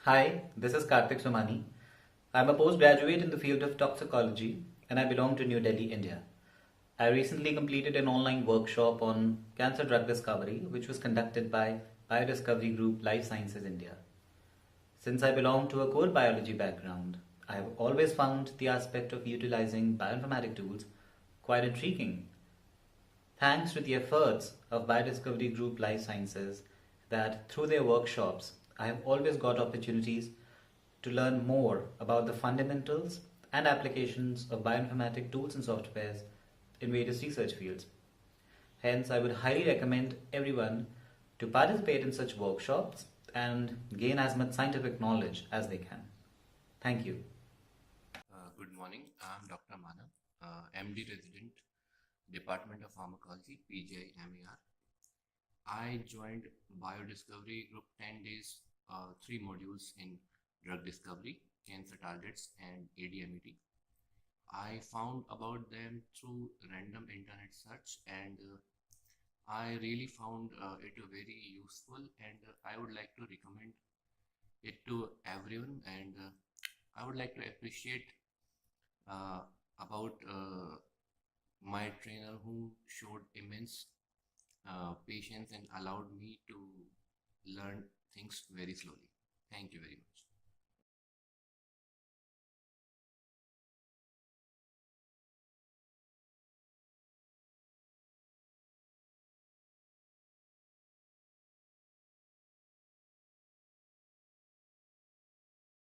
Hi, this is Karthik Somani. I'm a postgraduate in the field of toxicology and I belong to New Delhi, India. I recently completed an online workshop on cancer drug discovery, which was conducted by Biodiscovery Group Life Sciences India. Since I belong to a core biology background, I have always found the aspect of utilizing bioinformatic tools quite intriguing. Thanks to the efforts of Biodiscovery Group Life Sciences, that through their workshops, I have always got opportunities to learn more about the fundamentals and applications of bioinformatic tools and softwares in various research fields. Hence, I would highly recommend everyone to participate in such workshops and gain as much scientific knowledge as they can. Thank you. Good morning. I'm Dr. Manav, MD resident, Department of Pharmacology, PGI-MER. I joined Biodiscovery Group 10 days, 3 modules in drug discovery, cancer targets, and ADMET. I found about them through random internet search, and I really found it very useful, and I would like to recommend it to everyone. And I would like to appreciate uh, about my trainer who showed immense patience and allowed me to learn things very slowly. Thank you very much.